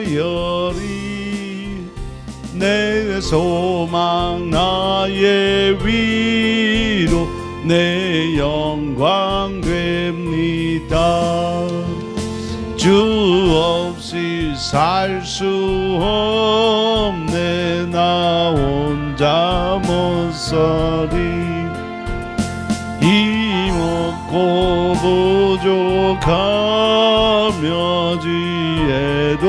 되어리 내 소망 나의 위로 내 영광 됩니다. 주 없이 살 수 없네 나 혼자 못 서리 힘없고 부족하며 지혜도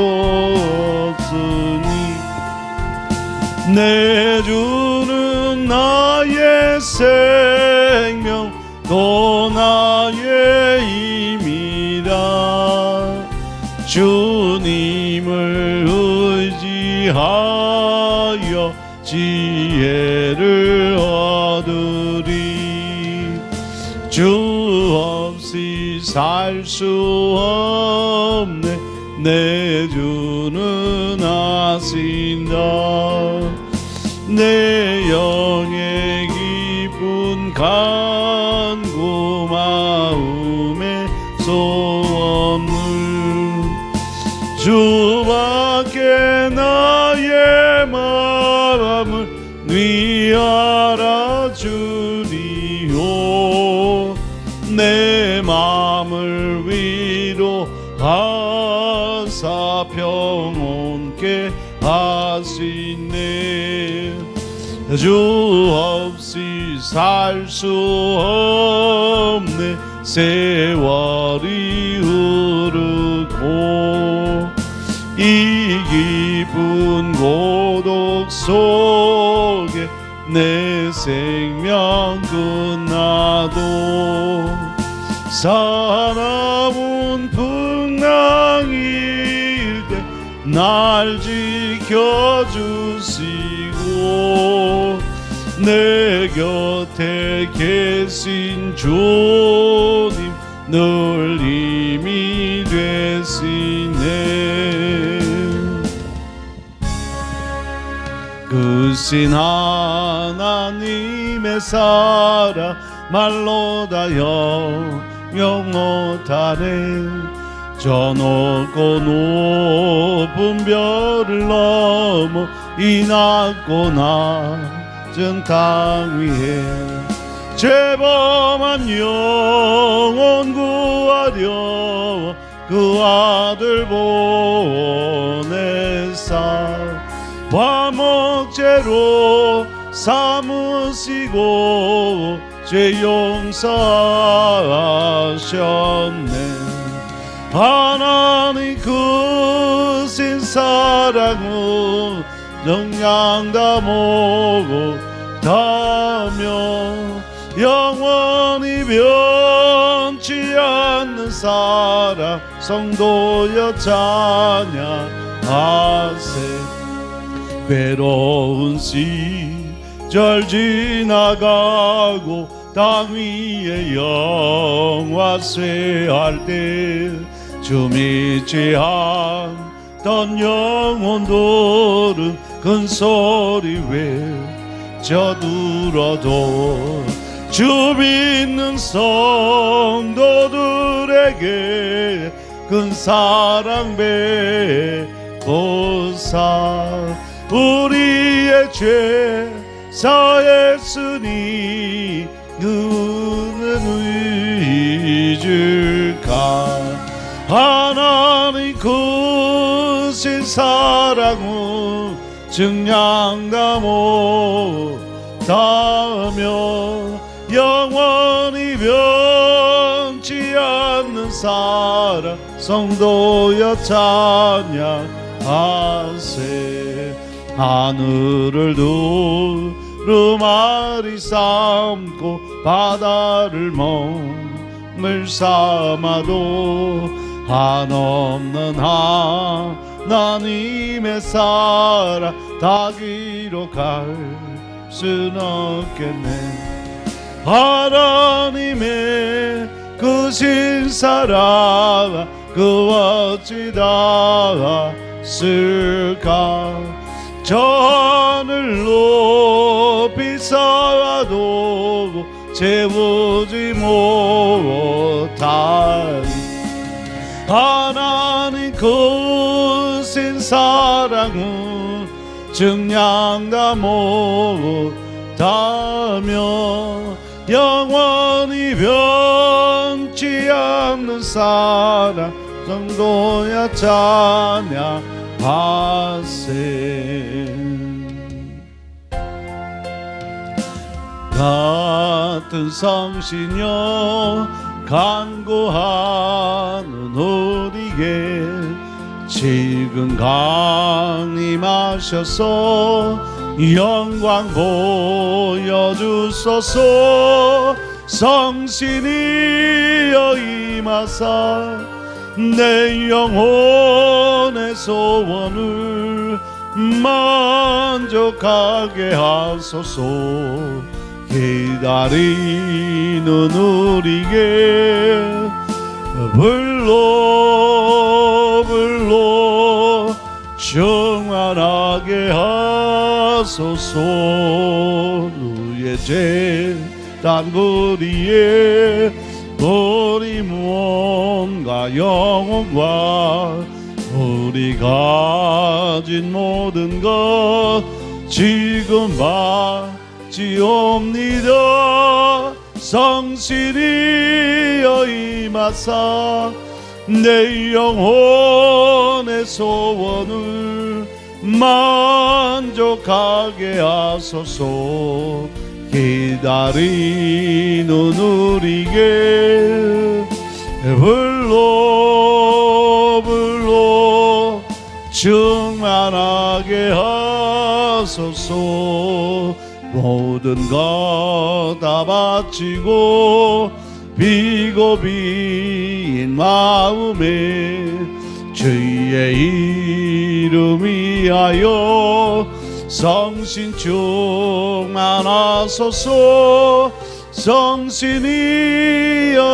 없으니 내 주는 나의 생명 또 나의 힘이라 주님을 의지하여 지혜를 얻으리 주 없이 살 수 없네 내 주는 아신다 내 영의 깊은 간구 마음의 소원을 주밖에 나의 마음을 네 알아주리오 내 마음을 위로하사 평온케 하시네 주 없이 살 수 없네 세월이 흐르고 이 깊은 고독 속에 내 생명 끝나도 사나운 풍랑일 때 날 지켜주시고 내 곁에 계신 주님 늘 힘이 되시네 크신 하나님의 사랑 말로 다 영영 못하네 저 높고 높은 별을 넘어 이 낮고 낮은 땅 위에 죄범한 영혼 구하려 그 아들 보내사 화목제로 삼으시고 죄 용서하셨네 하나님 크신 사랑은 영양 다 못하며 영원히 변치 않는 사랑 성도여 찬양하세 괴로운 시절 지나가고 땅 위에 영화 쇠할 때 주 믿지 않던 영혼들은 큰 소리 외쳐 들어도 주 믿는 성도들에게 큰 사랑 베푸사 우리의 죄 사했으니 그는 잊을까 하나님 크신 사랑은 증량 다 못하며 영원히 변치 않는 사랑 성도여 찬양하세 하늘을 두루마리 삼고 바다를 멍을 삼아도 한없는 하나님의 사랑 다 기록할 순 없겠네 하나님의 크신 사랑 그 어찌 닿았을까 저 하늘 높이 쌓아도 채우지 못하니 하나님 크신 주신 사랑은 증량 다 못하며 영원히 변치 않는 사랑 정도야 찬양하세. 같은 성신여 간구하는 우리에게 지금 강림하셔서 영광 보여주소서. 성신이여 임하사 내 영혼의 소원을 만족하게 하소서. 기다리는 우리에게 불러 충만하게 하소서. 누의 재단 부리에 우리 몸과 영혼과 우리 가진 모든 것 지금 바치옵니다. 성신이여 임하사 내 영혼의 소원을 만족하게 하소서. 기다리는 우리에게 불러 충만하게 하소서. 모든 것 다 바치고 비고비인 마음에 주의 이름 위하여 성신 충만하소서. 성신이여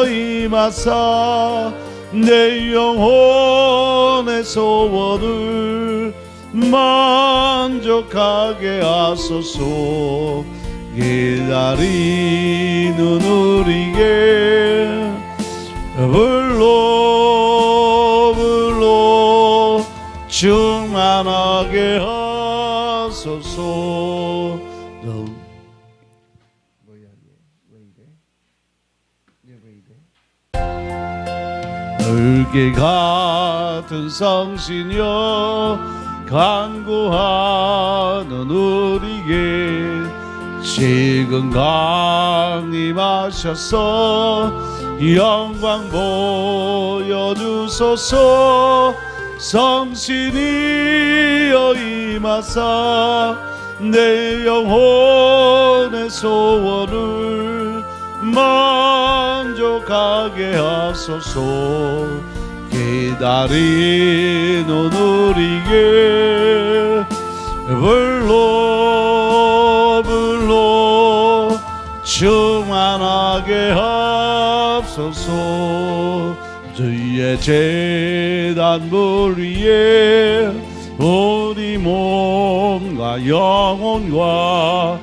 임하사 내 영혼의 소원을 만족하게 하소서. 기다리는 우리에게 불러 충만하게 하소서. 물개 같은 성신여 간구하는 우리에게 지금 강림하셔서 영광 보여주소서. 성신이여 임하사 내 영혼의 소원을 만족하게 하소서. 기다리는 우리에게 불러 충만하게 하소서. 주의 제단 부리에 우리 몸과 영혼과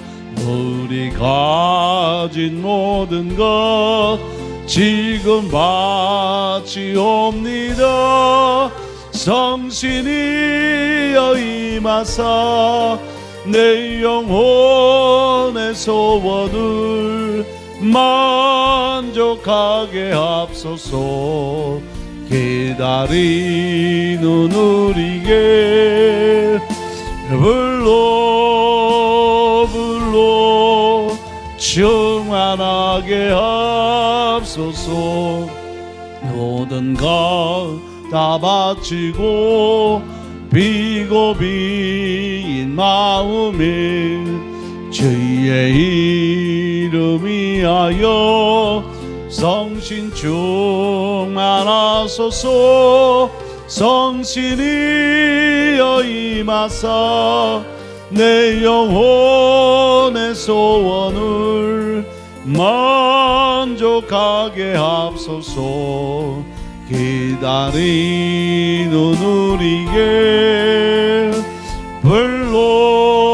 우리 가진 모든 것 지금 바치옵니다. 성신이여 임하사 내 영혼의 소원을 만족하게 하소서. 기다리는 우리에게 불러 충만하게 하소서. 모든 것 다 바치고 비고비인 마음에 주의 이름 위하여 성신 충만하소서. 성신이여 임하사 내 영혼의 소원을 만족하게 하소서. 기다리는 우리에게 불러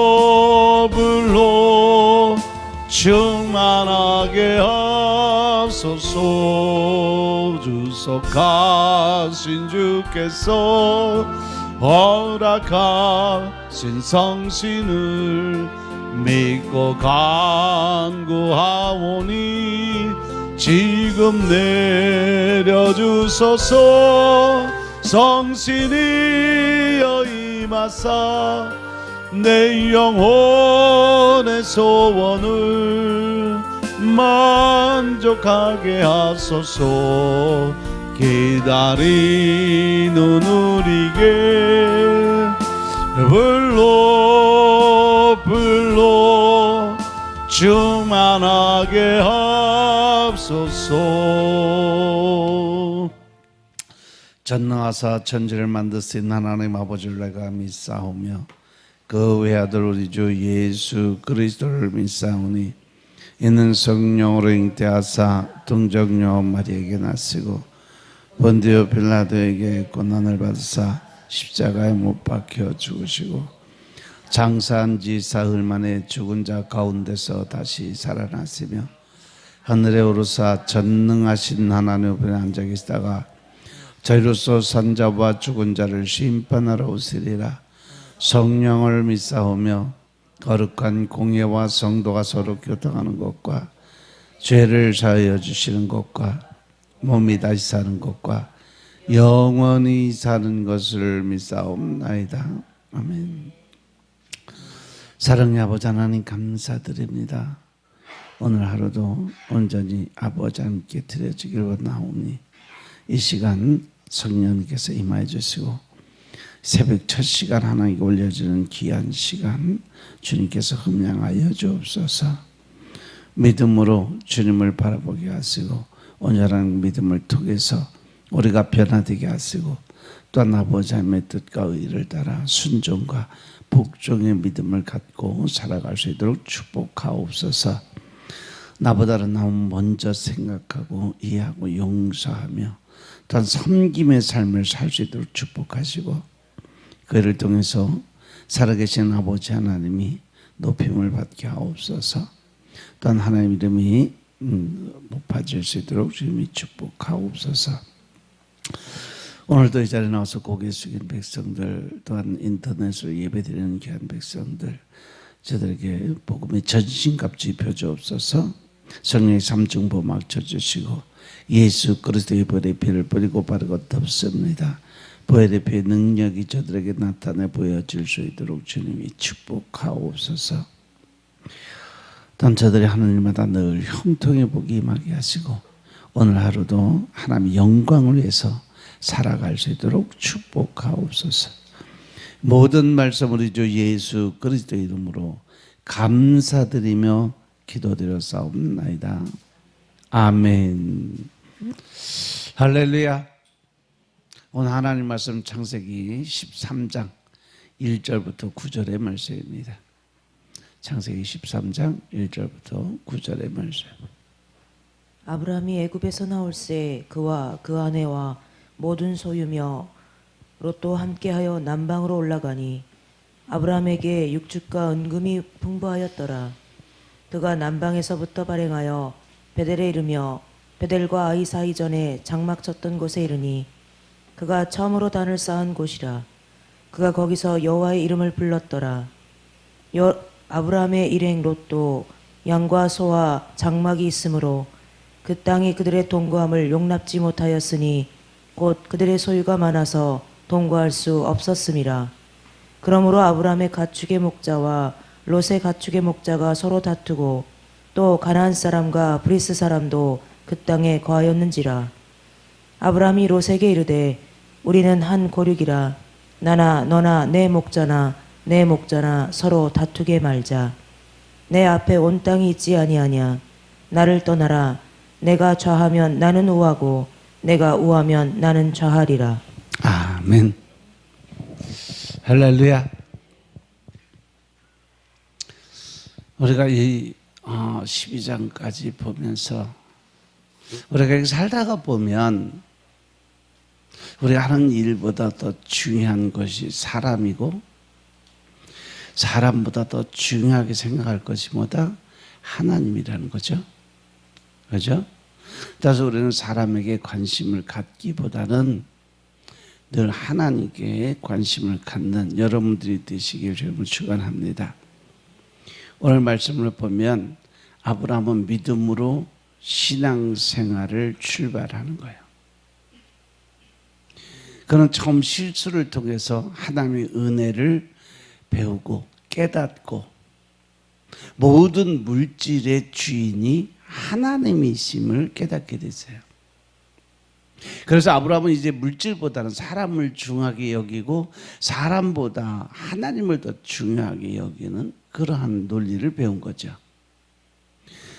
충만하게 하소서. 주석하신 주께서 허락하신 성신을 믿고 간구하오니 지금 내려주소서. 성신이여 임하사 내 영혼의 소원을 만족하게 하소서. 기다리는 우리에게 불러 충만하게 하소서. 전능하사 천지를 만드신 하나님 아버지를 내가 믿사오며 그 외아들 우리 주 예수 그리스도를 믿사오니 이는 성령으로 잉태하사 동정녀 마리에게 나시고 본디오 빌라도에게 고난을 받으사 십자가에 못 박혀 죽으시고 장사한 지 사흘 만에 죽은 자 가운데서 다시 살아났으며 하늘에 오르사 전능하신 하나님 앞에 앉아 계시다가 저희로서 산자와 죽은 자를 심판하러 오시리라. 성령을 믿사오며 거룩한 공예와 성도가 서로 교통하는 것과 죄를 사하여 주시는 것과 몸이 다시 사는 것과 영원히 사는 것을 믿사옵나이다. 아멘. 사랑의 아버지 하나님 감사드립니다. 오늘 하루도 온전히 아버지 함께 드려지길 원하오니 이 시간 성령님께서 임하여 주시고 새벽 첫 시간 하나님께 올려지는 귀한 시간 주님께서 흠양하여 주옵소서. 믿음으로 주님을 바라보게 하시고 온전한 믿음을 통해서 우리가 변화되게 하시고 또한 아버지 하나님의 뜻과 의를 따라 순종과 복종의 믿음을 갖고 살아갈 수 있도록 축복하옵소서. 나보다는 나무 먼저 생각하고 이해하고 용서하며 또한 섬김의 삶을 살 수 있도록 축복하시고 그를 통해서 살아계신 아버지 하나님이 높임을 받게 하옵소서. 또한 하나님 이름이 높아질 수 있도록 주님이 축복하옵소서. 오늘도 이 자리에 나와서 고개 숙인 백성들 또한 인터넷으로 예배드리는 귀한 백성들 저들에게 복음의 전신갑주 입혀주옵소서. 성령의 삼중보 막쳐주시고 예수 그리스도의 보혈의 피를 뿌리고 바르고 덮습니다. 보혈의 피의 능력이 저들에게 나타내 보여질 수 있도록 주님이 축복하옵소서. 또한 저들이 하늘마다 늘 형통의 복이 임하게 하시고 오늘 하루도 하나님의 영광을 위해서 살아갈 수 있도록 축복하옵소서. 모든 말씀 우리 주 예수 그리스도 이름으로 감사드리며 기도드렸사옵나이다. 아멘. 할렐루야. 오늘 하나님 말씀 창세기 13장 1절부터 9절의 말씀입니다. 창세기 13장 1절부터 9절의 말씀. 아브라함이 애굽에서 나올새 그와 그 아내와 모든 소유며 롯도 함께하여 남방으로 올라가니 아브라함에게 육축과 은금이 풍부하였더라. 그가 남방에서부터 발행하여 베델에 이르며 베델과 아이 사이전에 장막 쳤던 곳에 이르니 그가 처음으로 단을 쌓은 곳이라. 그가 거기서 여호와의 이름을 불렀더라. 아브라함의 일행 롯도 양과 소와 장막이 있으므로 그 땅이 그들의 동거함을 용납지 못하였으니 곧 그들의 소유가 많아서 동거할 수 없었음이라. 그러므로 아브라함의 가축의 목자와 롯의 가축의 목자가 서로 다투고 또 가나안 사람과 브리스 사람도 그 땅에 거하였는지라. 아브라함이 롯에게 이르되 우리는 한 고륙이라. 나나 너나 내 목자나 내 목자나 서로 다투게 말자. 내 앞에 온 땅이 있지 아니하냐. 나를 떠나라. 내가 좌하면 나는 우하고 내가 우하면 나는 좌하리라. 아멘. 할렐루야. 우리가 이 12장까지 보면서 우리가 이렇게 살다가 보면 우리가 하는 일보다 더 중요한 것이 사람이고 사람보다 더 중요하게 생각할 것이 뭐다? 하나님이라는 거죠. 그죠? 그래서 우리는 사람에게 관심을 갖기보다는 늘 하나님께 관심을 갖는 여러분들이 되시길 주님을 축원합니다. 오늘 말씀을 보면 아브라함은 믿음으로 신앙생활을 출발하는 거예요. 그는 처음 실수를 통해서 하나님의 은혜를 배우고 깨닫고 모든 물질의 주인이 하나님이심을 깨닫게 됐어요. 그래서 아브라함은 이제 물질보다는 사람을 중요하게 여기고 사람보다 하나님을 더 중요하게 여기는 그러한 논리를 배운 거죠.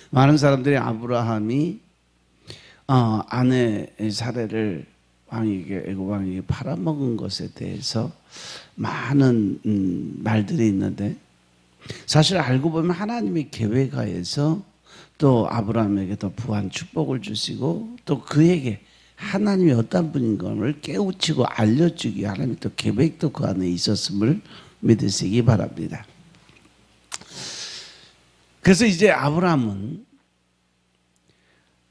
많은 사람들이 아브라함이 아내의 사례를 애굽 왕에게 팔아먹은 것에 대해서 많은 말들이 있는데, 사실 알고 보면 하나님의 계획하에서 또 아브라함에게 더 부한 축복을 주시고 또 그에게 하나님이 어떤 분인 것을 깨우치고 알려주기 하나님의 또 계획도 그 안에 있었음을 믿으시기 바랍니다. 그래서 이제 아브라함은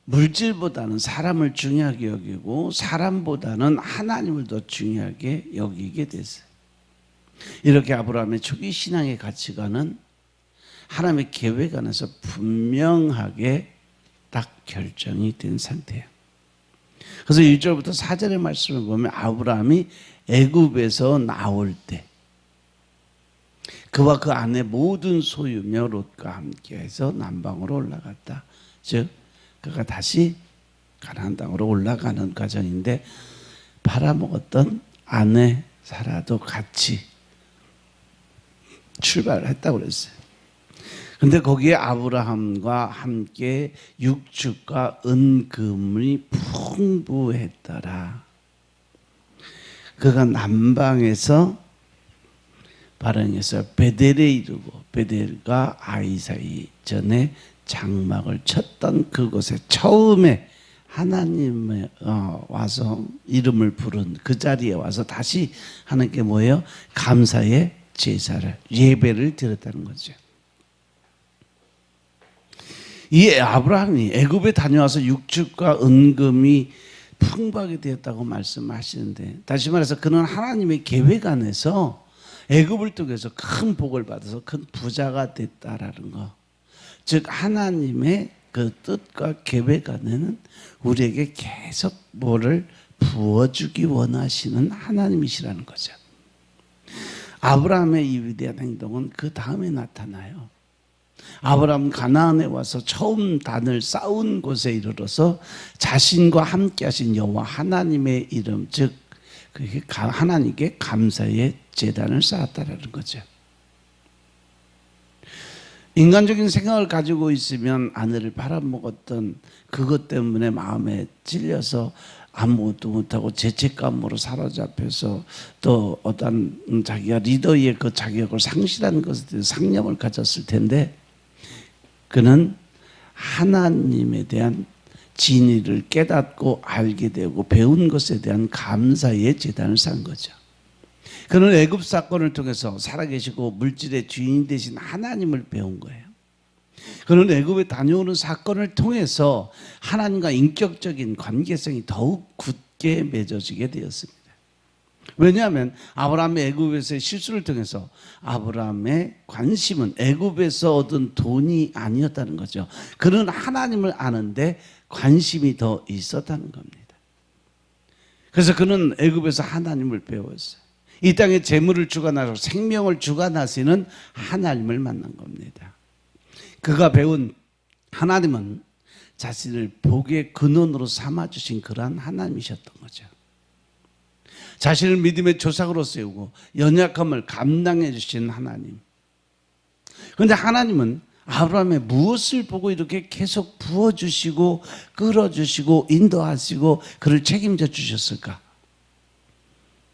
물질보다는 사람을 중요하게 여기고 사람보다는 하나님을 더 중요하게 여기게 됐어요. 이렇게 아브라함의 초기 신앙의 가치관은 하나님의 계획 안에서 분명하게 딱 결정이 된 상태예요. 그래서 1절부터 4절의 말씀을 보면 아브라함이 애굽에서 나올 때 그와 그 아내 모든 소유며 롯과 함께해서 남방으로 올라갔다. 즉 그가 다시 가나안 땅으로 올라가는 과정인데 팔아먹었던 아내 사라도 같이 출발을 했다고 그랬어요. 근데 거기에 아브라함과 함께 육축과 은금이 풍부했더라. 그가 남방에서 발행해서 베델에 이르고 베델과 아이 사이 전에 장막을 쳤던 그곳에 처음에 하나님의 와서 이름을 부른 그 자리에 와서 다시 하나님께 뭐예요? 감사의 제사를 예배를 드렸다는 거죠. 이 아브라함이 애굽에 다녀와서 육축과 은금이 풍부하게 되었다고 말씀하시는데, 다시 말해서 그는 하나님의 계획 안에서 애굽을 통해서 큰 복을 받아서 큰 부자가 됐다라는 거. 즉 하나님의 그 뜻과 계획 안에는 우리에게 계속 뭐를 부어주기 원하시는 하나님이시라는 거죠. 아브라함의 이 위대한 행동은 그 다음에 나타나요. 아브라함 가나안에 와서 처음 단을 쌓은 곳에 이르러서 자신과 함께 하신 여호와 하나님의 이름, 즉 하나님께 감사의 제단을 쌓았다라는 거죠. 인간적인 생각을 가지고 있으면 아내를 팔아먹었던 그것 때문에 마음에 찔려서 아무것도 못하고 죄책감으로 사로잡혀서 또 어떤 자기가 리더의 그 자격을 상실한 것에 대해서 상념을 가졌을 텐데, 그는 하나님에 대한 진리를 깨닫고 알게 되고 배운 것에 대한 감사의 제단을 쌓은 거죠. 그는 애굽 사건을 통해서 살아계시고 물질의 주인 되신 하나님을 배운 거예요. 그는 애굽에 다녀오는 사건을 통해서 하나님과 인격적인 관계성이 더욱 굳게 맺어지게 되었습니다. 왜냐하면 아브라함의 애굽에서의 실수를 통해서 아브라함의 관심은 애굽에서 얻은 돈이 아니었다는 거죠. 그는 하나님을 아는데 관심이 더 있었다는 겁니다. 그래서 그는 애굽에서 하나님을 배웠어요. 이 땅에 재물을 주관하시고 생명을 주관하시는 하나님을 만난 겁니다. 그가 배운 하나님은 자신을 복의 근원으로 삼아주신 그러한 하나님이셨던 거죠. 자신을 믿음의 조상으로 세우고 연약함을 감당해 주신 하나님. 그런데 하나님은 아브라함의 무엇을 보고 이렇게 계속 부어주시고 끌어주시고 인도하시고 그를 책임져 주셨을까?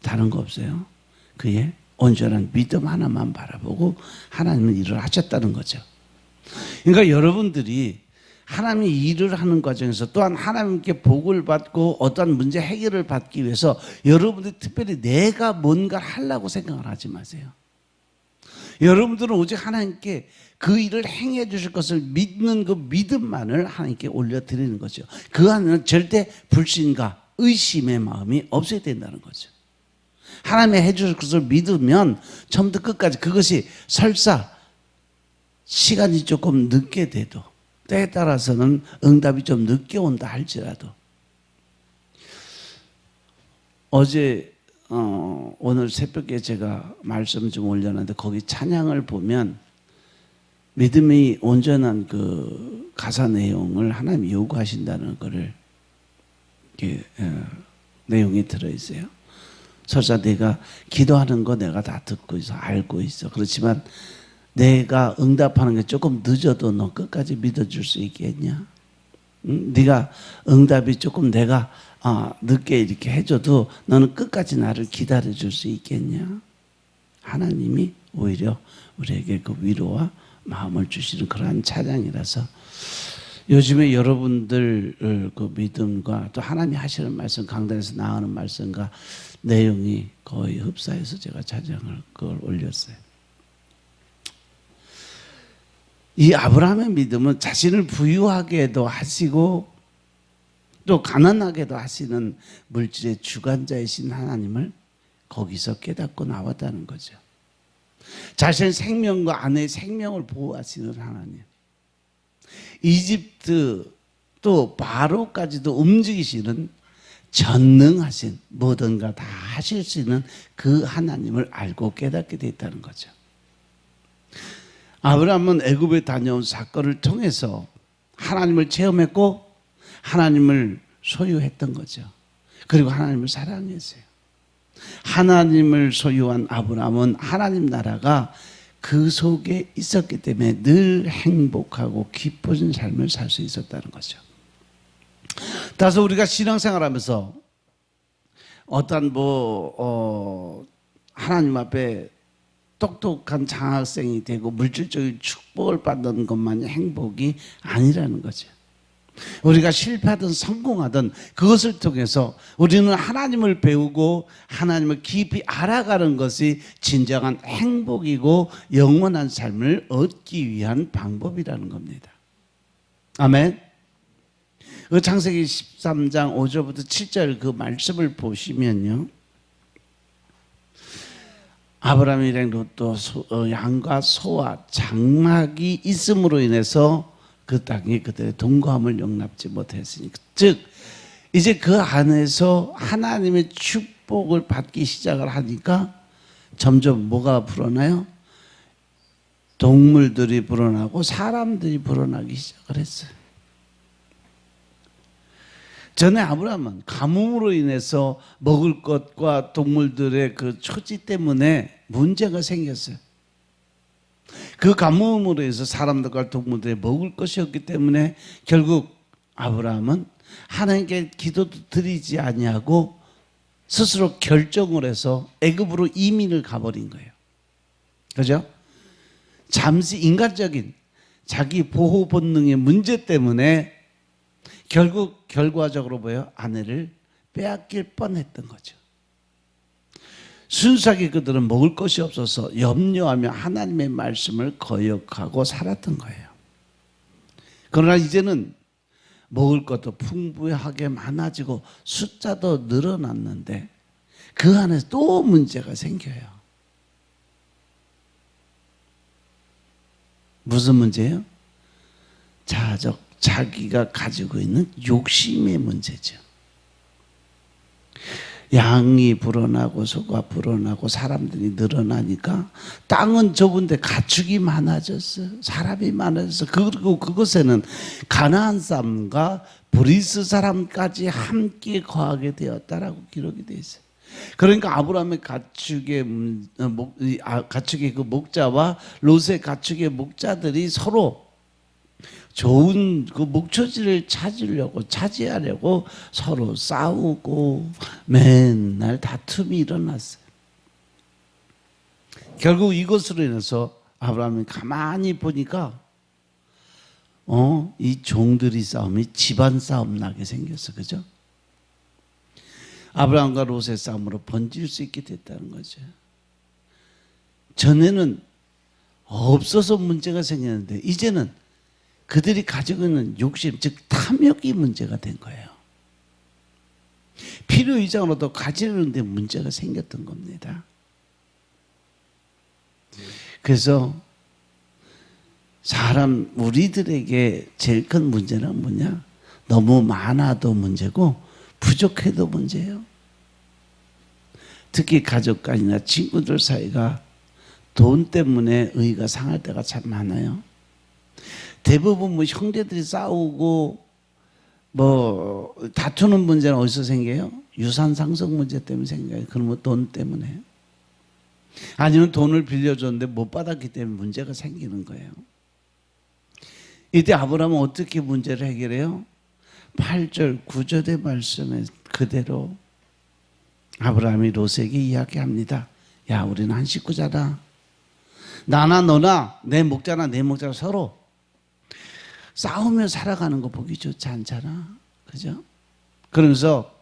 다른 거 없어요. 그의 온전한 믿음 하나만 바라보고 하나님은 일을 하셨다는 거죠. 그러니까 여러분들이 하나님이 일을 하는 과정에서 또한 하나님께 복을 받고 어떤 문제 해결을 받기 위해서 여러분들이 특별히 내가 뭔가를 하려고 생각을 하지 마세요. 여러분들은 오직 하나님께 그 일을 행해 주실 것을 믿는 그 믿음만을 하나님께 올려드리는 거죠. 그 안에는 절대 불신과 의심의 마음이 없어야 된다는 거죠. 하나님이 해줄 것을 믿으면 처음부터 끝까지 그것이 설사 시간이 조금 늦게 돼도 때에 따라서는 응답이 좀 늦게 온다 할지라도 어제 오늘 새벽에 제가 말씀 좀 올려놨는데 거기 찬양을 보면 믿음이 온전한 그 가사 내용을 하나님이 요구하신다는 것을 내용이 들어있어요. 설사 내가 기도하는 거 내가 다 듣고 있어 알고 있어. 그렇지만 내가 응답하는 게 조금 늦어도 너 끝까지 믿어줄 수 있겠냐? 응? 네가 응답이 조금 내가 늦게 이렇게 해줘도 너는 끝까지 나를 기다려줄 수 있겠냐? 하나님이 오히려 우리에게 그 위로와 마음을 주시는 그러한 찬양이라서 요즘에 여러분들 그 믿음과 또 하나님이 하시는 말씀 강단에서 나오는 말씀과 내용이 거의 흡사해서 제가 찬양을 그걸 올렸어요. 이 아브라함의 믿음은 자신을 부유하게도 하시고 또 가난하게도 하시는 물질의 주관자이신 하나님을 거기서 깨닫고 나왔다는 거죠. 자신의 생명과 아내의 생명을 보호하시는 하나님. 이집트 또 바로까지도 움직이시는 전능하신 뭐든가 다 하실 수 있는 그 하나님을 알고 깨닫게 됐다는 거죠. 아브라함은 애굽에 다녀온 사건을 통해서 하나님을 체험했고 하나님을 소유했던 거죠. 그리고 하나님을 사랑했어요. 하나님을 소유한 아브라함은 하나님 나라가 그 속에 있었기 때문에 늘 행복하고 기쁜 삶을 살 수 있었다는 거죠. 따라서 우리가 신앙생활하면서 어떤 하나님 앞에 똑똑한 장학생이 되고 물질적인 축복을 받는 것만이 행복이 아니라는 거죠. 우리가 실패하든 성공하든 그것을 통해서 우리는 하나님을 배우고 하나님을 깊이 알아가는 것이 진정한 행복이고 영원한 삶을 얻기 위한 방법이라는 겁니다. 아멘. 그 창세기 13장 5절부터 7절 그 말씀을 보시면요, 아브라함 일행 롯도 양과 소와 장막이 있음으로 인해서 그 땅이 그들의 동거함을 용납지 못했으니까, 즉 이제 그 안에서 하나님의 축복을 받기 시작을 하니까 점점 뭐가 불어나요? 동물들이 불어나고 사람들이 불어나기 시작을 했어요. 전에 아브라함은 가뭄으로 인해서 먹을 것과 동물들의 그 처지 때문에 문제가 생겼어요. 그 가뭄으로 해서 사람들과 동물들이 먹을 것이 없기 때문에 결국 아브라함은 하나님께 기도도 드리지 아니하고 스스로 결정을 해서 애굽으로 이민을 가버린 거예요. 그죠? 잠시 인간적인 자기 보호 본능의 문제 때문에 결국 결과적으로 뭐예요? 아내를 빼앗길 뻔했던 거죠. 순수하게 그들은 먹을 것이 없어서 염려하며 하나님의 말씀을 거역하고 살았던 거예요. 그러나 이제는 먹을 것도 풍부하게 많아지고 숫자도 늘어났는데 그 안에서 또 문제가 생겨요. 무슨 문제예요? 자기가 가지고 있는 욕심의 문제죠. 양이 불어나고 소가 불어나고 사람들이 늘어나니까 땅은 좁은데 가축이 많아졌어요. 사람이 많아져서 그리고 그곳에는 가나안 사람과 브리스 사람까지 함께 거하게 되었다라고 기록이 되어 있어요. 그러니까 아브라함의 가축의 그 목자와 롯의 가축의 목자들이 서로 좋은 그 목초지를 차지하려고 서로 싸우고 맨날 다툼이 일어났어요. 결국 이것으로 인해서 아브라함이 가만히 보니까 이 종들이 싸움이 집안 싸움 나게 생겼어. 그죠? 아브라함과 롯의 싸움으로 번질 수 있게 됐다는 거죠. 전에는 없어서 문제가 생겼는데 이제는 그들이 가지고 있는 욕심, 즉 탐욕이 문제가 된 거예요. 필요 이상으로도 가지려는데 문제가 생겼던 겁니다. 그래서 사람 우리들에게 제일 큰 문제는 뭐냐? 너무 많아도 문제고 부족해도 문제예요. 특히 가족 간이나 친구들 사이가 돈 때문에 의가 상할 때가 참 많아요. 대부분 뭐 형제들이 싸우고 뭐 다투는 문제는 어디서 생겨요? 유산 상속 문제 때문에 생겨요. 그러면 돈 때문에. 아니면 돈을 빌려줬는데 못 받았기 때문에 문제가 생기는 거예요. 이때 아브라함은 어떻게 문제를 해결해요? 8절 9절의 말씀에 그대로 아브라함이 롯에게 이야기합니다. 야, 우리는 한 식구잖아. 나나 너나 내 목자나 내 목자나 서로 싸우며 살아가는 거 보기 좋지 않잖아. 그죠? 그러면서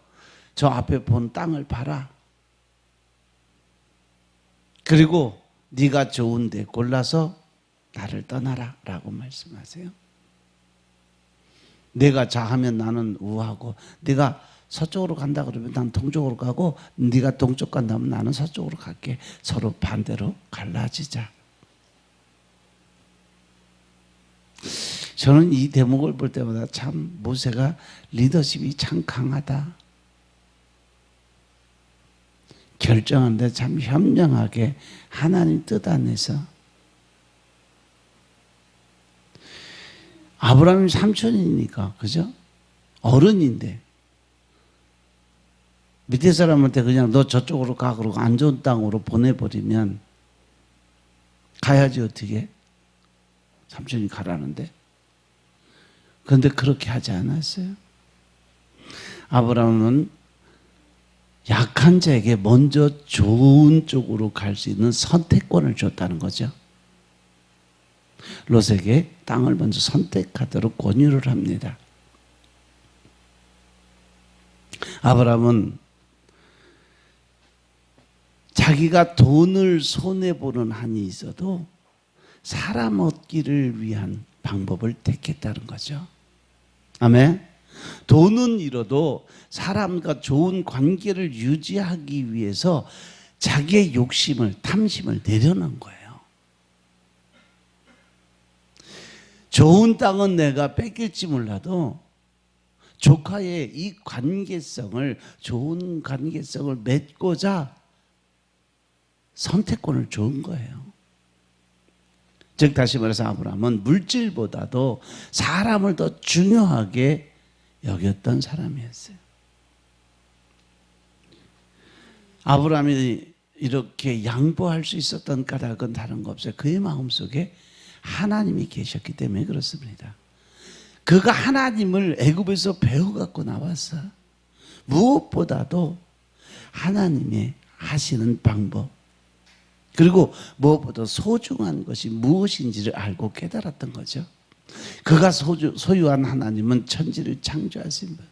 저 앞에 본 땅을 봐라. 그리고 네가 좋은 데 골라서 나를 떠나라 라고 말씀하세요. 내가 자하면 나는 우하고, 네가 서쪽으로 간다 그러면 난 동쪽으로 가고, 네가 동쪽 간다면 나는 서쪽으로 갈게. 서로 반대로 갈라지자. 저는 이 대목을 볼 때마다 참 모세가 리더십이 참 강하다. 결정하는데 참 현명하게 하나님 뜻 안에서. 아브라함이 삼촌이니까, 그죠? 어른인데 밑에 사람한테 그냥 너 저쪽으로 가 그러고 안 좋은 땅으로 보내버리면 가야지 어떻게. 삼촌이 가라는데. 그런데 그렇게 하지 않았어요. 아브라함은 약한 자에게 먼저 좋은 쪽으로 갈 수 있는 선택권을 줬다는 거죠. 롯에게 땅을 먼저 선택하도록 권유를 합니다. 아브라함은 자기가 돈을 손해보는 한이 있어도 사람 얻기를 위한 방법을 택했다는 거죠. 아멘. 돈은 잃어도 사람과 좋은 관계를 유지하기 위해서 자기의 욕심을, 탐심을 내려놓은 거예요. 좋은 땅은 내가 뺏길지 몰라도 조카의 이 관계성을, 좋은 관계성을 맺고자 선택권을 준 거예요. 즉 다시 말해서 아브라함은 물질보다도 사람을 더 중요하게 여겼던 사람이었어요. 아브라함이 이렇게 양보할 수 있었던 까닭은 다른 거 없어요. 그의 마음속에 하나님이 계셨기 때문에 그렇습니다. 그가 하나님을 애굽에서 배워갖고 나왔어. 무엇보다도 하나님의 하시는 방법, 그리고 무엇보다 소중한 것이 무엇인지를 알고 깨달았던 거죠. 그가 소유한 하나님은 천지를 창조하신 분,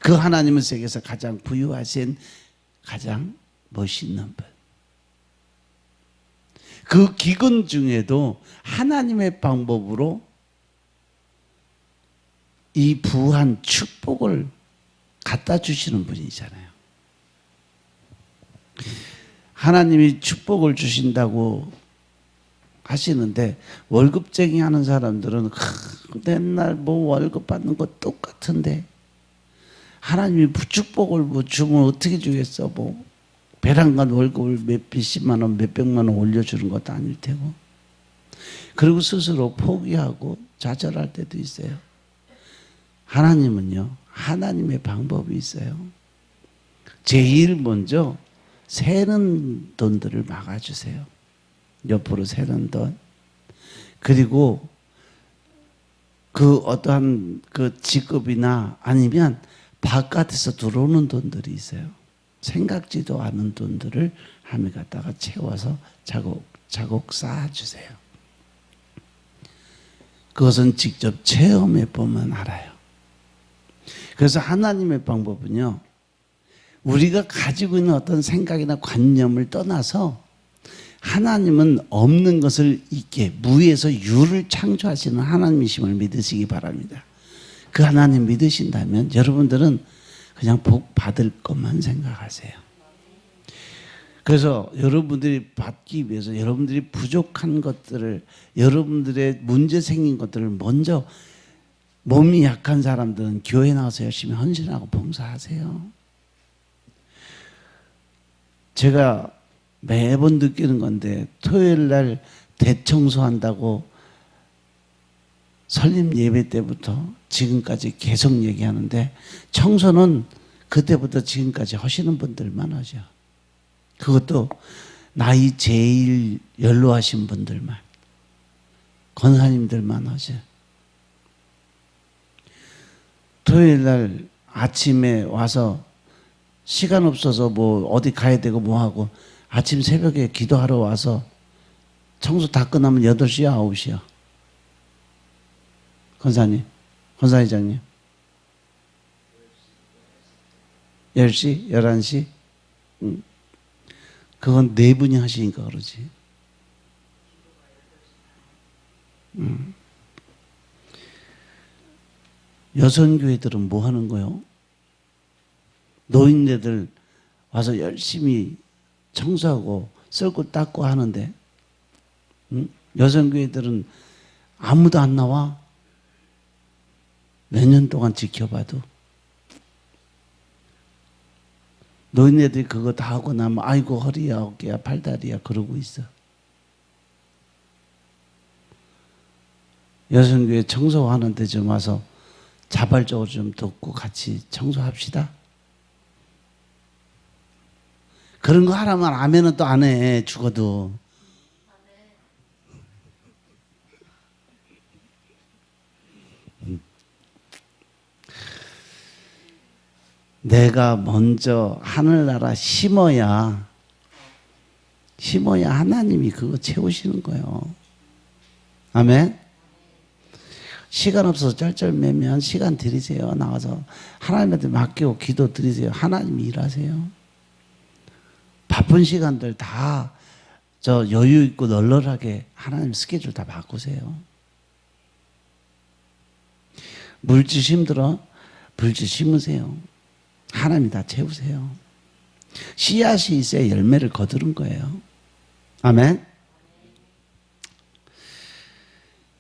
그 하나님은 세계에서 가장 부유하신, 가장 멋있는 분. 그 기근 중에도 하나님의 방법으로 이 부한 축복을 갖다 주시는 분이잖아요. 하나님이 축복을 주신다고 하시는데 월급쟁이 하는 사람들은 맨날 뭐 월급 받는 거 똑같은데 하나님이 축복을 뭐 주면 어떻게 주겠어? 뭐 배란간 월급을 몇십만 원, 몇백만 원 올려주는 것도 아닐 테고. 그리고 스스로 포기하고 좌절할 때도 있어요. 하나님은요, 하나님의 방법이 있어요. 제일 먼저 새는 돈들을 막아주세요. 옆으로 새는 돈. 그리고 그 어떠한 그 직급이나 아니면 바깥에서 들어오는 돈들이 있어요. 생각지도 않은 돈들을 함에 갖다가 채워서 차곡차곡 쌓아주세요. 그것은 직접 체험해 보면 알아요. 그래서 하나님의 방법은요, 우리가 가지고 있는 어떤 생각이나 관념을 떠나서 하나님은 없는 것을 있게, 무에서 유를 창조하시는 하나님이심을 믿으시기 바랍니다. 그 하나님 믿으신다면 여러분들은 그냥 복 받을 것만 생각하세요. 그래서 여러분들이 받기 위해서 여러분들이 부족한 것들을, 여러분들의 문제 생긴 것들을 먼저, 몸이 약한 사람들은 교회 나와서 열심히 헌신하고 봉사하세요. 제가 매번 느끼는 건데, 토요일 날 대청소한다고 설립 예배 때부터 지금까지 계속 얘기하는데, 청소는 그때부터 지금까지 하시는 분들만 하죠. 그것도 나이 제일 연로하신 분들만, 권사님들만 하죠. 토요일 날 아침에 와서 시간 없어서 뭐 어디 가야 되고 뭐 하고, 아침 새벽에 기도하러 와서 청소 다 끝나면 8시야 9시야. 권사님, 권사회장님. 10시? 11시? 그건 4분이 하시니까 그러지. 여성교회들은 뭐 하는 거요? 노인네들 와서 열심히 청소하고 썰고 닦고 하는데, 여성교회들은 아무도 안 나와. 몇 년 동안 지켜봐도. 노인네들이 그거 다 하고 나면 아이고 허리야 어깨야 팔다리야 그러고 있어. 여성교회 청소하는데 좀 와서 자발적으로 좀 돕고 같이 청소합시다. 그런 거 하라면 아멘은 또 안 해. 죽어도. 내가 먼저 하늘나라 심어야 하나님이 그거 채우시는 거예요. 아멘. 시간 없어서 쩔쩔매면 시간 드리세요. 나가서 하나님한테 맡기고 기도 드리세요. 하나님이 일하세요. 바쁜 시간들 다 저 여유 있고 널널하게 하나님 스케줄 다 바꾸세요. 물질 힘들어? 물질 심으세요. 하나님이 다 채우세요. 씨앗이 있어야 열매를 거두는 거예요. 아멘.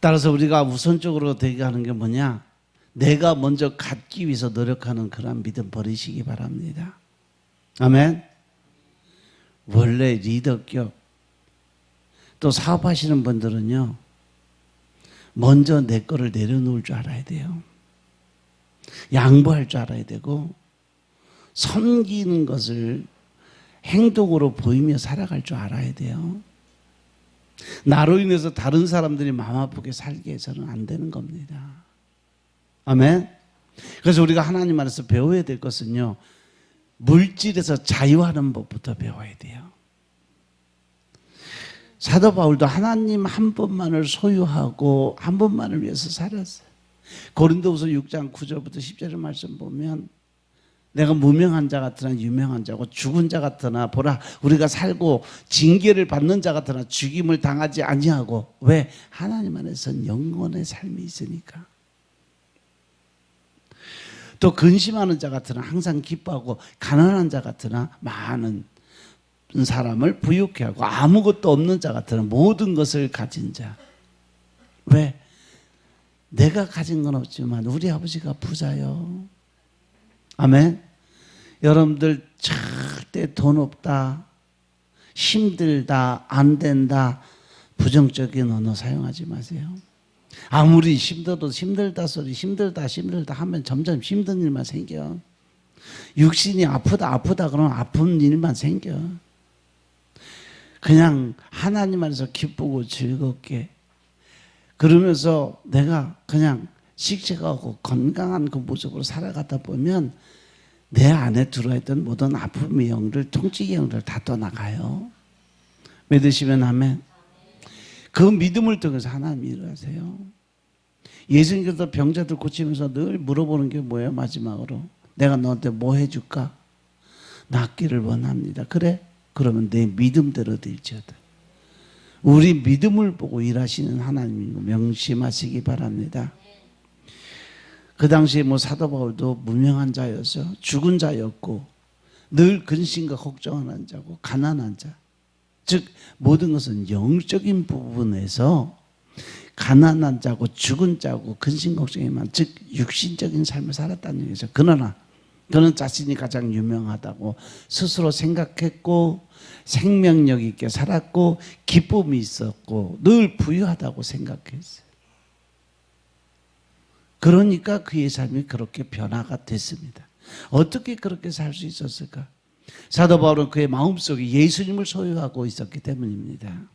따라서 우리가 우선적으로 되게 하는 게 뭐냐? 내가 먼저 갖기 위해서 노력하는 그런 믿음 버리시기 바랍니다. 아멘. 원래 리더격, 또 사업하시는 분들은요, 먼저 내 거를 내려놓을 줄 알아야 돼요. 양보할 줄 알아야 되고, 섬기는 것을 행동으로 보이며 살아갈 줄 알아야 돼요. 나로 인해서 다른 사람들이 마음 아프게 살게 해서는 안 되는 겁니다. 아멘. 그래서 우리가 하나님 안에서 배워야 될 것은요, 물질에서 자유하는 법부터 배워야 돼요. 사도 바울도 하나님 한 분만을 소유하고 한 분만을 위해서 살았어요. 고린도후서 6장 9절부터 10절의 말씀 보면, 내가 무명한 자 같으나 유명한 자고 죽은 자 같으나 보라 우리가 살고 징계를 받는 자 같으나 죽임을 당하지 아니하고. 왜? 하나님 안에서는 영원의 삶이 있으니까. 또 근심하는 자 같으나 항상 기뻐하고 가난한 자 같으나 많은 사람을 부유케 하고 아무것도 없는 자 같으나 모든 것을 가진 자. 왜? 내가 가진 건 없지만 우리 아버지가 부자요. 아멘. 여러분들 절대 돈 없다, 힘들다, 안 된다, 부정적인 언어 사용하지 마세요. 아무리 힘들어도 힘들다 소리, 힘들다 하면 점점 힘든 일만 생겨. 육신이 아프다 그러면 아픈 일만 생겨. 그냥 하나님 안에서 기쁘고 즐겁게 그러면서 내가 그냥 씩씩하고 건강한 그 모습으로 살아가다 보면 내 안에 들어있던 모든 아픔의 영들, 통치의 영들 다 떠나가요. 믿으시면 아멘. 그 믿음을 통해서 하나님이 일하세요. 예수님께서 병자들 고치면서 늘 물어보는 게 뭐예요? 마지막으로 내가 너한테 뭐 해줄까? 낫기를 원합니다. 그래? 그러면 내 믿음대로 될지어다. 우리 믿음을 보고 일하시는 하나님이고 명심하시기 바랍니다. 그 당시에 뭐 사도 바울도 무명한 자였어. 죽은 자였고 늘 근심과 걱정하는 자고 가난한 자. 즉 모든 것은 영적인 부분에서 가난한 자고 죽은 자고 근심 걱정에만, 즉 육신적인 삶을 살았다는 얘기죠. 그러나 그는 자신이 가장 유명하다고 스스로 생각했고 생명력 있게 살았고 기쁨이 있었고 늘 부유하다고 생각했어요. 그러니까 그의 삶이 그렇게 변화가 됐습니다. 어떻게 그렇게 살 수 있었을까? 사도 바울은 그의 마음속에 예수님을 소유하고 있었기 때문입니다.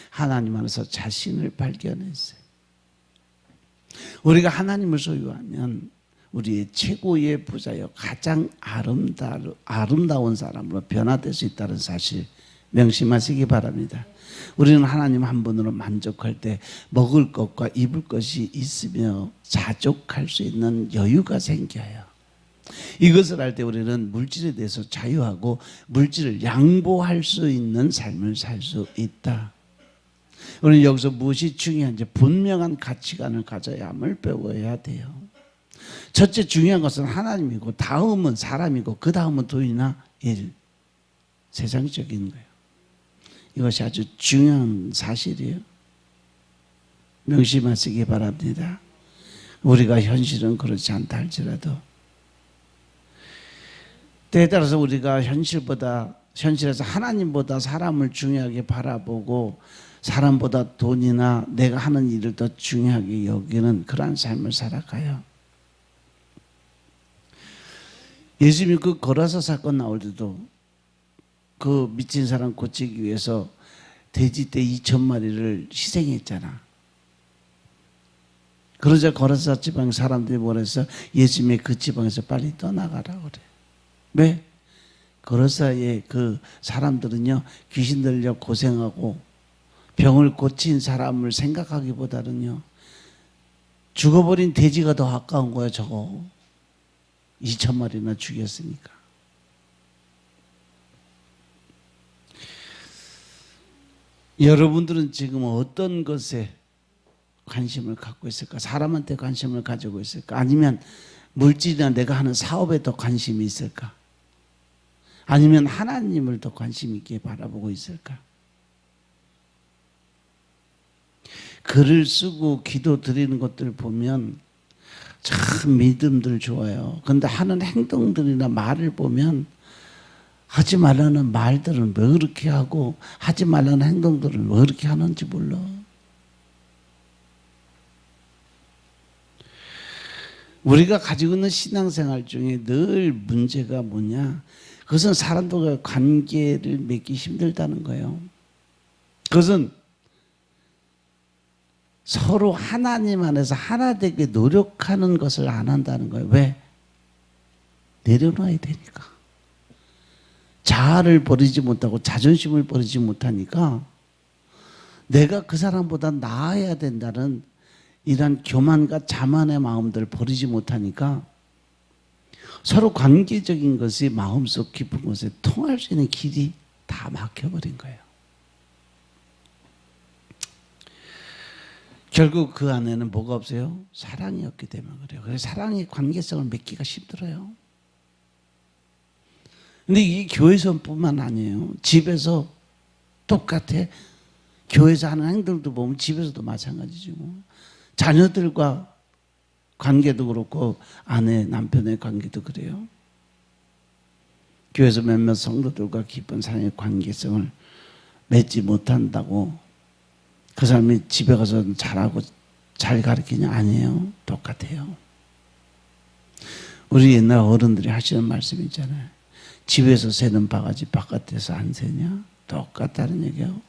하나님 안에서 자신을 발견했어요. 우리가 하나님을 소유하면 우리의 최고의 부자여 가장 아름다운 사람으로 변화될 수 있다는 사실 명심하시기 바랍니다. 우리는 하나님 한 분으로 만족할 때 먹을 것과 입을 것이 있으며 자족할 수 있는 여유가 생겨요. 이것을 알 때 우리는 물질에 대해서 자유하고 물질을 양보할 수 있는 삶을 살 수 있다. 우리는 여기서 무엇이 중요한지 분명한 가치관을 가져야 함을 배워야 돼요. 첫째 중요한 것은 하나님이고 다음은 사람이고 그 다음은 돈이나 일, 세상적인 거예요. 이것이 아주 중요한 사실이에요. 명심하시기 바랍니다. 우리가 현실은 그렇지 않다 할지라도 때에 따라서 우리가 현실에서 하나님보다 사람을 중요하게 바라보고 사람보다 돈이나 내가 하는 일을 더 중요하게 여기는 그러한 삶을 살아가요. 예수님이 그 거라사 사건 나올 때도 그 미친 사람 고치기 위해서 돼지떼 2,000마리를 희생했잖아. 그러자 거라사 지방 사람들이 뭐라 했어? 예수님이 그 지방에서 빨리 떠나가라 그래. 왜? 거라사의 그 사람들은요, 귀신 들려 고생하고 병을 고친 사람을 생각하기보다는요, 죽어버린 돼지가 더 아까운 거야. 저거 2,000마리나 죽였으니까. 여러분들은 지금 어떤 것에 관심을 갖고 있을까? 사람한테 관심을 가지고 있을까? 아니면 물질이나 내가 하는 사업에 더 관심이 있을까? 아니면 하나님을 더 관심 있게 바라보고 있을까? 글을 쓰고 기도 드리는 것들을 보면 참 믿음들 좋아요. 그런데 하는 행동들이나 말을 보면 하지 말라는 말들은 왜 그렇게 하고 하지 말라는 행동들은 왜 그렇게 하는지 몰라. 우리가 가지고 있는 신앙생활 중에 늘 문제가 뭐냐? 그것은 사람들과 관계를 맺기 힘들다는 거예요. 그것은 서로 하나님 안에서 하나 되게 노력하는 것을 안 한다는 거예요. 왜? 내려놔야 되니까. 자아를 버리지 못하고 자존심을 버리지 못하니까 내가 그 사람보다 나아야 된다는 이런 교만과 자만의 마음들을 버리지 못하니까 서로 관계적인 것이 마음속 깊은 곳에 통할 수 있는 길이 다 막혀버린 거예요. 결국 그 안에는 뭐가 없어요? 사랑이 없기 때문에 그래요. 그래서 사랑의 관계성을 맺기가 힘들어요. 근데 이게 교회에서뿐만 아니에요. 집에서 똑같아. 교회에서 하는 행동도 보면 집에서도 마찬가지죠. 자녀들과 관계도 그렇고 아내, 남편의 관계도 그래요. 교회에서 몇몇 성도들과 깊은 사랑의 관계성을 맺지 못한다고 그 사람이 집에 가서 잘하고 잘 가르치냐? 아니에요. 똑같아요. 우리 옛날 어른들이 하시는 말씀 있잖아요. 집에서 새는 바가지 바깥에서 안 새냐? 똑같다는 얘기예요.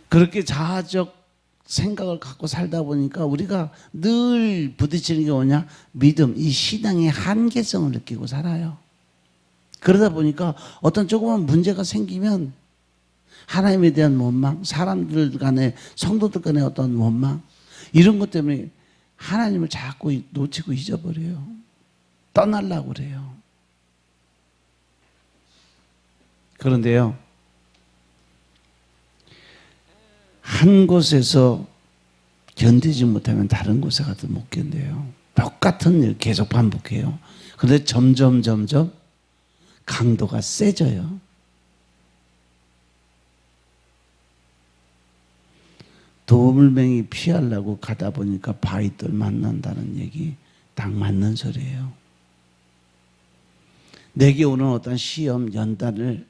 그렇게 자아적 생각을 갖고 살다 보니까 우리가 늘 부딪히는 게 뭐냐? 믿음, 이 신앙의 한계성을 느끼고 살아요. 그러다 보니까 어떤 조그만 문제가 생기면 하나님에 대한 원망, 사람들 간에, 성도들 간에 어떤 원망, 이런 것 때문에 하나님을 자꾸 놓치고 잊어버려요. 떠나려고 그래요. 그런데요, 한 곳에서 견디지 못하면 다른 곳에 가도 못 견뎌요. 똑같은 일 계속 반복해요. 그런데 점점 강도가 세져요. 도물맹이 피하려고 가다 보니까 바위돌 만난다는 얘기 딱 맞는 소리예요. 내게 오는 어떤 시험, 연단을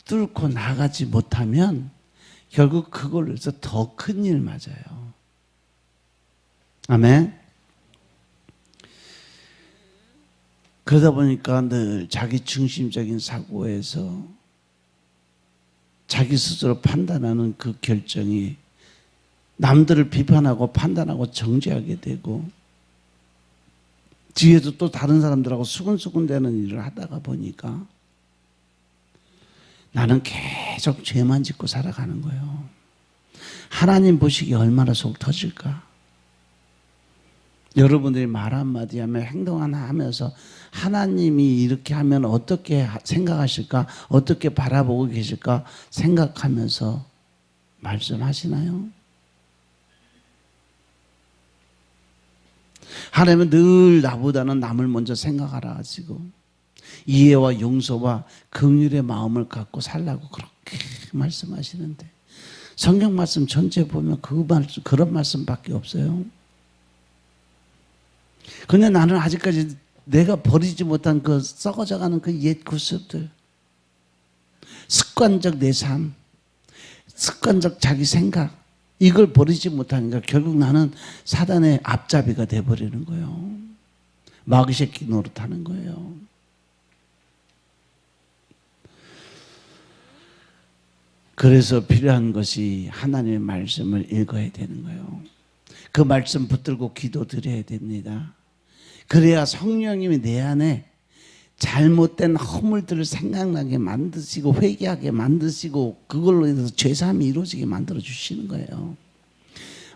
뚫고 나가지 못하면 결국 그걸로 해서 더 큰 일 맞아요. 아멘. 그러다 보니까 늘 자기 중심적인 사고에서 자기 스스로 판단하는 그 결정이 남들을 비판하고 판단하고 정죄하게 되고 뒤에도 또 다른 사람들하고 수근수근대는 일을 하다가 보니까 나는 계속 죄만 짓고 살아가는 거예요. 하나님 보시기에 얼마나 속 터질까? 여러분들이 말 한마디 하면 행동 하나 하면서 하나님이 이렇게 하면 어떻게 생각하실까? 어떻게 바라보고 계실까? 생각하면서 말씀하시나요? 하나님은 늘 나보다는 남을 먼저 생각하라 하시고 이해와 용서와 긍휼의 마음을 갖고 살라고 그렇게 말씀하시는데 성경 말씀 전체 보면 그런 말씀밖에 없어요. 근데 나는 아직까지 내가 버리지 못한 그 썩어져가는 그 옛 구습들, 습관적 내 삶, 습관적 자기 생각, 이걸 버리지 못하니까 결국 나는 사단의 앞잡이가 돼버리는 거예요. 마귀 새끼 노릇하는 거예요. 그래서 필요한 것이 하나님의 말씀을 읽어야 되는 거예요. 그 말씀 붙들고 기도 드려야 됩니다. 그래야 성령님이 내 안에 잘못된 허물들을 생각나게 만드시고 회개하게 만드시고 그걸로 인해서 죄사함이 이루어지게 만들어 주시는 거예요.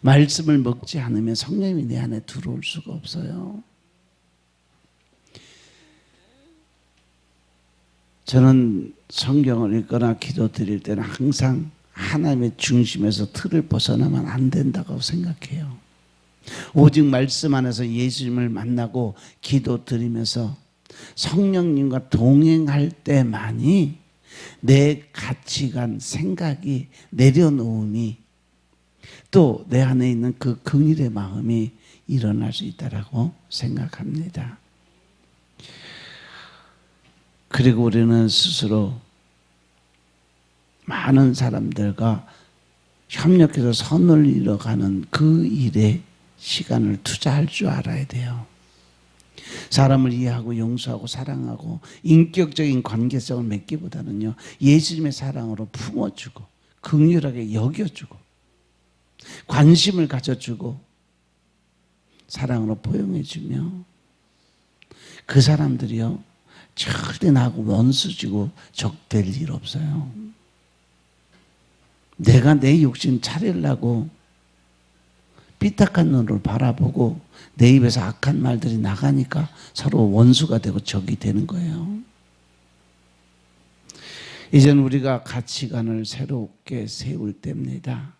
말씀을 먹지 않으면 성령님이 내 안에 들어올 수가 없어요. 저는 성경을 읽거나 기도 드릴 때는 항상 하나님의 중심에서 틀을 벗어나면 안 된다고 생각해요. 오직 말씀 안에서 예수님을 만나고 기도 드리면서 성령님과 동행할 때만이 내 가치관, 생각이 내려놓음이 또 내 안에 있는 그 긍휼의 마음이 일어날 수 있다라고 생각합니다. 그리고 우리는 스스로 많은 사람들과 협력해서 선을 이뤄가는 그 일에 시간을 투자할 줄 알아야 돼요. 사람을 이해하고 용서하고 사랑하고 인격적인 관계성을 맺기보다는요, 예수님의 사랑으로 품어주고 긍휼하게 여겨주고 관심을 가져주고 사랑으로 포용해주며 그 사람들이요 절대 나하고 원수지고 적될 일 없어요. 내가 내 욕심 차리려고 삐딱한 눈으로 바라보고 내 입에서 악한 말들이 나가니까 서로 원수가 되고 적이 되는 거예요. 이제는 우리가 가치관을 새롭게 세울 때입니다.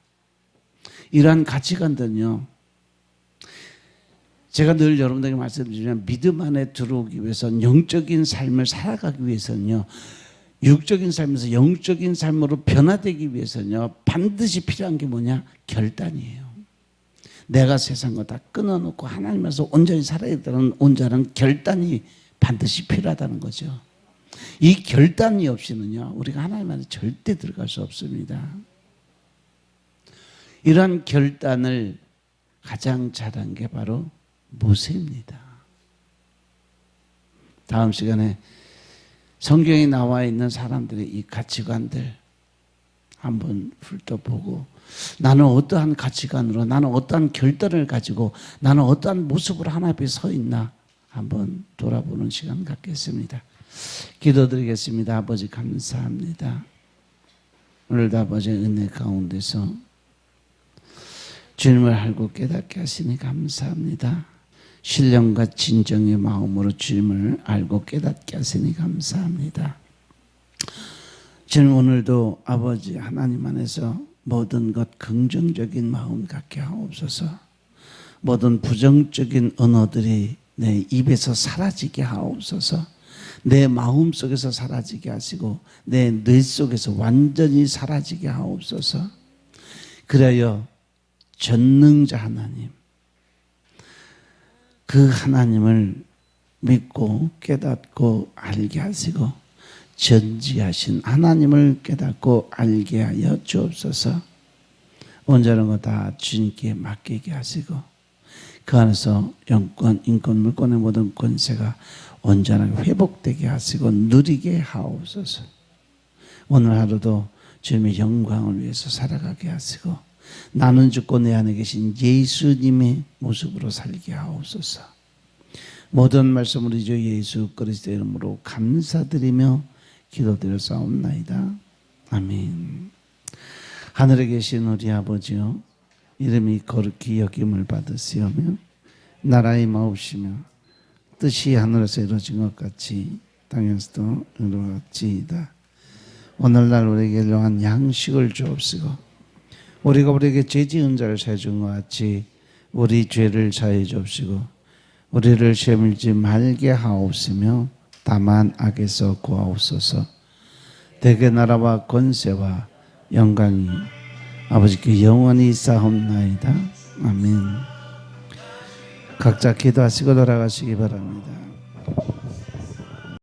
이러한 가치관들은요, 제가 늘 여러분들에게 말씀드리면 믿음 안에 들어오기 위해서는 영적인 삶을 살아가기 위해서는요, 육적인 삶에서 영적인 삶으로 변화되기 위해서는요, 반드시 필요한 게 뭐냐? 결단이에요. 내가 세상과 다 끊어놓고 하나님께서 온전히 살아야 되는 온전한 결단이 반드시 필요하다는 거죠. 이 결단이 없이는요, 우리가 하나님 안에 절대 들어갈 수 없습니다. 이러한 결단을 가장 잘한 게 바로 모세입니다. 다음 시간에 성경에 나와 있는 사람들의 이 가치관들 한번 훑어보고 나는 어떠한 가치관으로 나는 어떠한 결단을 가지고 나는 어떠한 모습으로 하나님 앞에 서 있나 한번 돌아보는 시간 갖겠습니다. 기도드리겠습니다. 아버지 감사합니다. 오늘도 아버지의 은혜 가운데서 주님을 알고 깨닫게 하시니 감사합니다. 신령과 진정의 마음으로 주님을 알고 깨닫게 하시니 감사합니다. 주님 오늘도 아버지 하나님 안에서 모든 것 긍정적인 마음 갖게 하옵소서. 모든 부정적인 언어들이 내 입에서 사라지게 하옵소서. 내 마음 속에서 사라지게 하시고 내 뇌 속에서 완전히 사라지게 하옵소서. 그래야 전능자 하나님, 그 하나님을 믿고 깨닫고 알게 하시고 전지하신 하나님을 깨닫고 알게 하여 주옵소서. 온전한 거 다 주님께 맡기게 하시고 그 안에서 영권, 인권, 물권의 모든 권세가 온전하게 회복되게 하시고 누리게 하옵소서. 오늘 하루도 주님의 영광을 위해서 살아가게 하시고 나는 죽고 내 안에 계신 예수님의 모습으로 살게 하옵소서. 모든 말씀 우리 주 예수 그리스도의 이름으로 감사드리며 기도드렸사옵나이다. 아멘. 하늘에 계신 우리 아버지여, 이름이 거룩히 여김을 받으시오며 나라의 마옵시며 뜻이 하늘에서 이루어진 것 같이 땅에서도 이루어지이다. 오늘날 우리에게 일용한 양식을 주옵시고 우리가 우리에게 죄 지은 자를 사해 준 것 같이 우리 죄를 사해 주옵시고 우리를 시험에 들지 말게 하옵시며 다만 악에서 구하옵소서. 대개 나라와 권세와 영광이 아버지께 영원히 있사옵나이다. 아멘. 각자 기도하시고 돌아가시기 바랍니다.